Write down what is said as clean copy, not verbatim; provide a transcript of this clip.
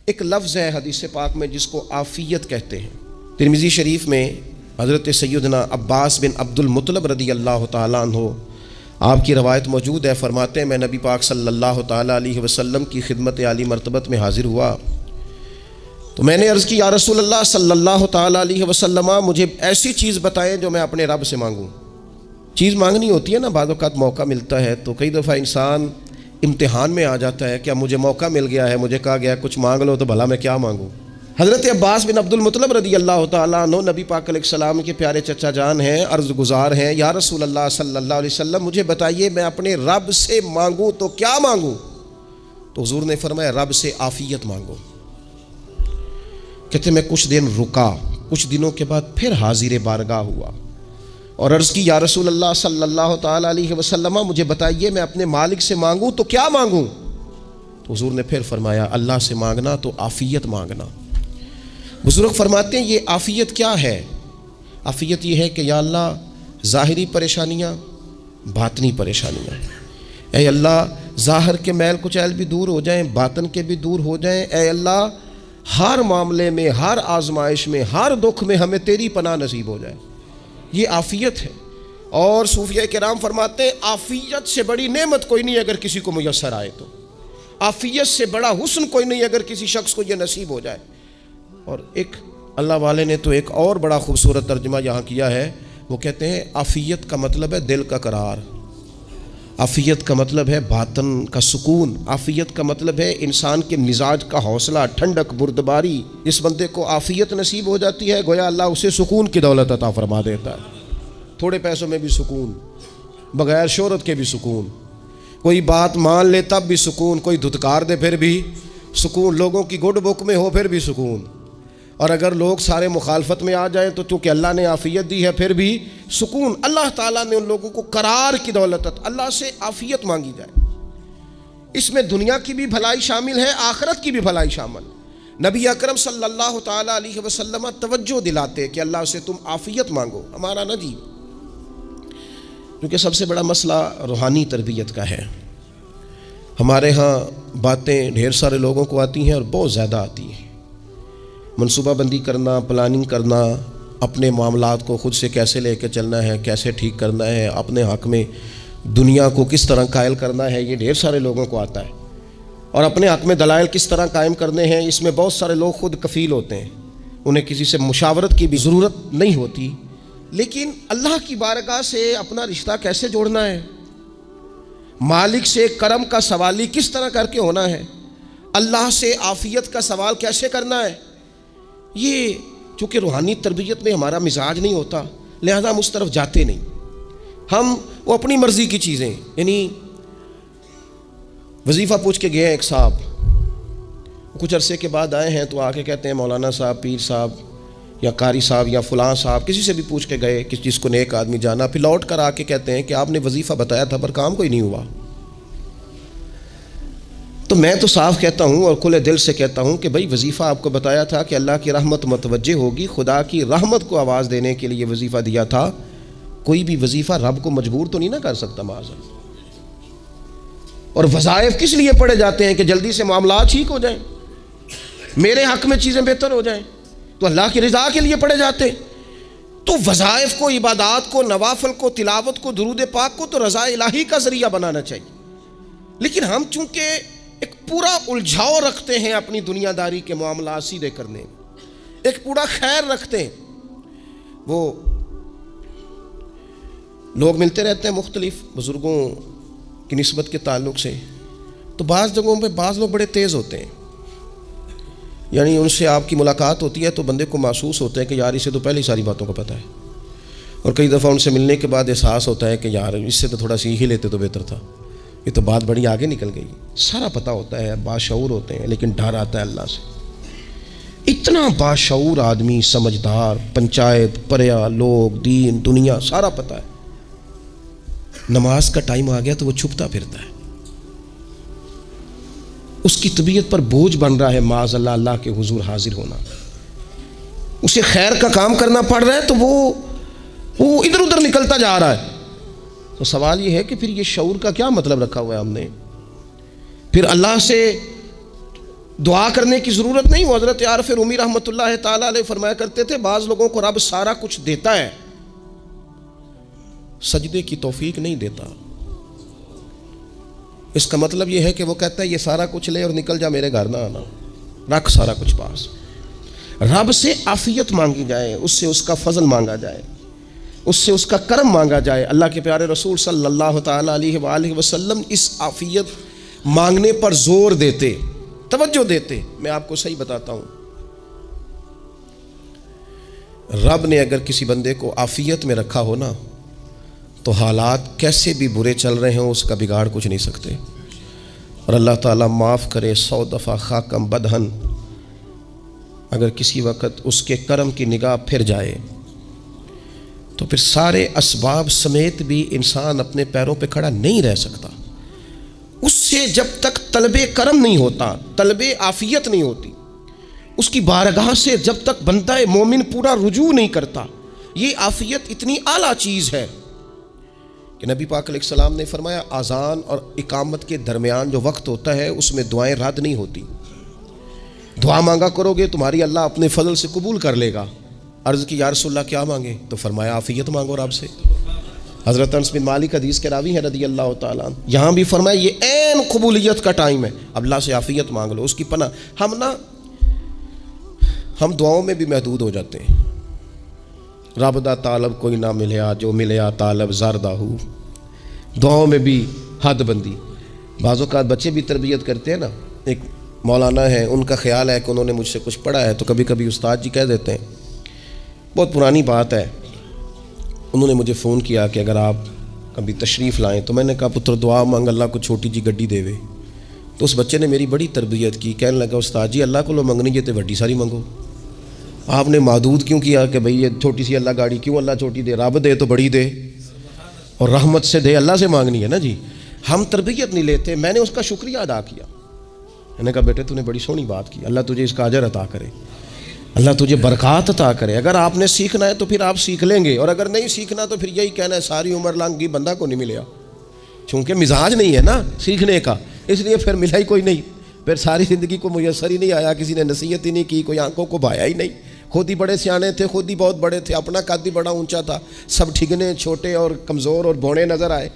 ایک لفظ ہے حدیث پاک میں جس کو عافیت کہتے ہیں۔ ترمذی شریف میں حضرت سیدنا عباس بن عبد المطلب رضی اللہ تعالیٰ عنہ آپ کی روایت موجود ہے، فرماتے ہیں میں نبی پاک صلی اللہ تعالیٰ علیہ وسلم کی خدمت عالی مرتبت میں حاضر ہوا تو میں نے عرض کی یا رسول اللہ صلی اللہ تعالیٰ علیہ وسلم مجھے ایسی چیز بتائیں جو میں اپنے رب سے مانگوں۔ چیز مانگنی ہوتی ہے نا، بعض اوقات موقع ملتا ہے تو کئی دفعہ انسان امتحان میں آ جاتا ہے، کیا مجھے موقع مل گیا ہے، مجھے کہا گیا کچھ مانگ لو تو بھلا میں کیا مانگوں۔ حضرت عباس بن عبد المطلب رضی اللہ تعالیٰ عنہ نبی پاک علیہ السلام کے پیارے چچا جان ہیں، عرض گزار ہیں یا رسول اللہ صلی اللہ علیہ وسلم مجھے بتائیے میں اپنے رب سے مانگوں تو کیا مانگوں؟ تو حضور نے فرمایا رب سے عافیت مانگو۔ کہتے میں کچھ دن رکا، کچھ دنوں کے بعد پھر حاضر بارگاہ ہوا اور عرض کی یا رسول اللہ صلی اللہ تعالیٰ علیہ وسلم مجھے بتائیے میں اپنے مالک سے مانگوں تو کیا مانگوں؟ تو حضور نے پھر فرمایا اللہ سے مانگنا تو عافیت مانگنا۔ بزرگ فرماتے ہیں یہ عافیت کیا ہے؟ عافیت یہ ہے کہ یا اللہ ظاہری پریشانیاں، باطنی پریشانیاں، اے اللہ ظاہر کے میل کچیل بھی دور ہو جائیں، باطن کے بھی دور ہو جائیں، اے اللہ ہر معاملے میں، ہر آزمائش میں، ہر دکھ میں ہمیں تیری پناہ نصیب ہو جائے۔ یہ عافیت ہے۔ اور صوفیہ کرام فرماتے ہیں عافیت سے بڑی نعمت کوئی نہیں اگر کسی کو میسر آئے تو، عافیت سے بڑا حسن کوئی نہیں اگر کسی شخص کو یہ نصیب ہو جائے۔ اور ایک اللہ والے نے تو ایک اور بڑا خوبصورت ترجمہ یہاں کیا ہے، وہ کہتے ہیں عافیت کا مطلب ہے دل کا قرار، عافیت کا مطلب ہے باطن کا سکون، عافیت کا مطلب ہے انسان کے مزاج کا حوصلہ، ٹھنڈک، بردباری۔ اس بندے کو عافیت نصیب ہو جاتی ہے گویا اللہ اسے سکون کی دولت عطا فرما دیتا ہے، تھوڑے پیسوں میں بھی سکون، بغیر شہرت کے بھی سکون، کوئی بات مان لے تب بھی سکون، کوئی دھتکار دے پھر بھی سکون، لوگوں کی گڈ بک میں ہو پھر بھی سکون، اور اگر لوگ سارے مخالفت میں آ جائیں تو چونکہ اللہ نے عافیت دی ہے پھر بھی سکون۔ اللہ تعالیٰ نے ان لوگوں کو قرار کی دولت، اللہ سے عافیت مانگی جائے۔ اس میں دنیا کی بھی بھلائی شامل ہے، آخرت کی بھی بھلائی شامل۔ نبی اکرم صلی اللہ تعالیٰ علیہ وسلم توجہ دلاتے کہ اللہ سے تم عافیت مانگو، ہمارا نہ جی، کیونکہ سب سے بڑا مسئلہ روحانی تربیت کا ہے۔ ہمارے ہاں باتیں ڈھیر سارے لوگوں کو آتی ہیں اور بہت زیادہ آتی ہیں، منصوبہ بندی کرنا، پلاننگ کرنا، اپنے معاملات کو خود سے کیسے لے کے چلنا ہے، کیسے ٹھیک کرنا ہے، اپنے حق میں دنیا کو کس طرح قائل کرنا ہے، یہ ڈھیر سارے لوگوں کو آتا ہے۔ اور اپنے حق میں دلائل کس طرح قائم کرنے ہیں، اس میں بہت سارے لوگ خود کفیل ہوتے ہیں، انہیں کسی سے مشاورت کی بھی ضرورت نہیں ہوتی۔ لیکن اللہ کی بارگاہ سے اپنا رشتہ کیسے جوڑنا ہے، مالک سے کرم کا سوالی کس طرح کر کے ہونا ہے، اللہ سے عافیت کا سوال کیسے کرنا ہے، یہ چونکہ روحانی تربیت میں ہمارا مزاج نہیں ہوتا لہذا ہم اس طرف جاتے نہیں۔ ہم وہ اپنی مرضی کی چیزیں، یعنی وظیفہ پوچھ کے گئے ایک صاحب، کچھ عرصے کے بعد آئے ہیں تو آ کے کہتے ہیں مولانا صاحب، پیر صاحب یا قاری صاحب یا فلاں صاحب، کسی سے بھی پوچھ کے گئے کہ جس کو نیک آدمی جانا، پھر لوٹ کر آ کے کہتے ہیں کہ آپ نے وظیفہ بتایا تھا پر کام کوئی نہیں ہوا۔ تو میں تو صاف کہتا ہوں اور کھلے دل سے کہتا ہوں کہ بھائی وظیفہ آپ کو بتایا تھا کہ اللہ کی رحمت متوجہ ہوگی، خدا کی رحمت کو آواز دینے کے لیے وظیفہ دیا تھا، کوئی بھی وظیفہ رب کو مجبور تو نہیں نہ کر سکتا معاذ اللہ۔ اور وظائف کس لیے پڑھے جاتے ہیں کہ جلدی سے معاملات ٹھیک ہو جائیں، میرے حق میں چیزیں بہتر ہو جائیں، تو اللہ کی رضا کے لیے پڑھے جاتے ہیں۔ تو وظائف کو، عبادات کو، نوافل کو، تلاوت کو، درود پاک کو تو رضا الہی کا ذریعہ بنانا چاہیے۔ لیکن ہم چونکہ ایک پورا الجھاؤ رکھتے ہیں اپنی دنیا داری کے معاملات سیدھے کرنے، ایک پورا خیر رکھتے ہیں، وہ لوگ ملتے رہتے ہیں مختلف بزرگوں کی نسبت کے تعلق سے، تو بعض جگہوں پہ بعض لوگ بڑے تیز ہوتے ہیں، یعنی ان سے آپ کی ملاقات ہوتی ہے تو بندے کو محسوس ہوتا ہے کہ یار اسے تو پہلے ہی ساری باتوں کا پتہ ہے، اور کئی دفعہ ان سے ملنے کے بعد احساس ہوتا ہے کہ یار اس سے تو تھوڑا سیکھ ہی لیتے تو بہتر تھا، یہ تو بات بڑی آگے نکل گئی۔ سارا پتہ ہوتا ہے، باشعور ہوتے ہیں، لیکن ڈر آتا ہے اللہ سے۔ اتنا باشعور آدمی، سمجھدار، پنچایت، پریا، لوگ، دین، دنیا سارا پتہ ہے، نماز کا ٹائم آ گیا تو وہ چھپتا پھرتا ہے، اس کی طبیعت پر بوجھ بن رہا ہے معاذ اللہ اللہ کے حضور حاضر ہونا، اسے خیر کا کام کرنا پڑ رہا ہے تو وہ ادھر ادھر نکلتا جا رہا ہے۔ تو سوال یہ ہے کہ پھر یہ شعور کا کیا مطلب رکھا ہوا ہے ہم نے؟ پھر اللہ سے دعا کرنے کی ضرورت نہیں. وہ حضرت عارف رومی رحمۃ اللہ تعالیٰ علیہ فرمایا کرتے تھے بعض لوگوں کو رب سارا کچھ دیتا ہے, سجدے کی توفیق نہیں دیتا. اس کا مطلب یہ ہے کہ وہ کہتا ہے یہ سارا کچھ لے اور نکل جا, میرے گھر نہ آنا, رکھ سارا کچھ پاس. رب سے عافیت مانگی جائے, اس سے اس کا فضل مانگا جائے, اس سے اس کا کرم مانگا جائے. اللہ کے پیارے رسول صلی اللہ تعالیٰ علیہ وآلہ وسلم اس عافیت مانگنے پر زور دیتے, توجہ دیتے. میں آپ کو صحیح بتاتا ہوں, رب نے اگر کسی بندے کو عافیت میں رکھا ہو نا تو حالات کیسے بھی برے چل رہے ہوں اس کا بگاڑ کچھ نہیں سکتے. اور اللہ تعالیٰ معاف کرے 100 دفعہ خاکم بدہن, اگر کسی وقت اس کے کرم کی نگاہ پھر جائے تو پھر سارے اسباب سمیت بھی انسان اپنے پیروں پہ کھڑا نہیں رہ سکتا. اس سے جب تک طلب کرم نہیں ہوتا, طلب عافیت نہیں ہوتی, اس کی بارگاہ سے جب تک بندہ مومن پورا رجوع نہیں کرتا, یہ عافیت اتنی اعلیٰ چیز ہے کہ نبی پاک علیہ السلام نے فرمایا اذان اور اقامت کے درمیان جو وقت ہوتا ہے اس میں دعائیں رد نہیں ہوتی. دعا مانگا کرو گے تمہاری اللہ اپنے فضل سے قبول کر لے گا. عرض کی یا رسول اللہ کیا مانگے؟ تو فرمایا عافیت مانگو رب سے. حضرت انس بن مالک حدیث کے راوی ہیں رضی اللہ تعالیٰ عنہ, یہاں بھی فرمایا یہ عین قبولیت کا ٹائم ہے, اب اللہ سے عافیت مانگ لو, اس کی پناہ. ہم دعاؤں میں بھی محدود ہو جاتے ہیں. رب دا طالب کوئی نہ ملیا, جو ملیا طالب زردہ ہو. دعاؤں میں بھی حد بندی. بعض اوقات بچے بھی تربیت کرتے ہیں نا, ایک مولانا ہے, ان کا خیال ہے کہ انہوں نے مجھ سے کچھ پڑھا ہے تو کبھی کبھی استاد جی کہہ دیتے ہیں, بہت پرانی بات ہے, انہوں نے مجھے فون کیا کہ اگر آپ کبھی تشریف لائیں, تو میں نے کہا پتر دعا مانگ اللہ کو چھوٹی جی گڈی دے وے. تو اس بچے نے میری بڑی تربیت کی, کہنے لگا استاد جی اللہ کو لو منگنی جے تے وڈی ساری منگو. آپ نے محدود کیوں کیا کہ بھئی یہ چھوٹی سی اللہ گاڑی کیوں اللہ چھوٹی دے, رب دے تو بڑی دے, اور رحمت سے دے, اللہ سے مانگنی ہے نا جی. ہم تربیت نہیں لیتے. میں نے اس کا شکریہ ادا کیا, میں نے کہا بیٹے تو نے بڑی سونی بات کی, اللہ تجھے اس کا اجر عطا کرے, اللہ تجھے برکات عطا کرے. اگر آپ نے سیکھنا ہے تو پھر آپ سیکھ لیں گے, اور اگر نہیں سیکھنا تو پھر یہی کہنا ہے ساری عمر لنگ گئی بندہ کو نہیں ملیا. چونکہ مزاج نہیں ہے نا سیکھنے کا, اس لیے پھر ملا ہی کوئی نہیں. پھر ساری زندگی کو میسر ہی نہیں آیا, کسی نے نصیحت ہی نہیں کی, کوئی آنکھوں کو بھایا ہی نہیں. خود ہی بڑے سیانے تھے, خود ہی بہت بڑے تھے, اپنا قد ہی بڑا اونچا تھا, سب ٹھگنے چھوٹے اور کمزور اور بوڑے نظر آئے.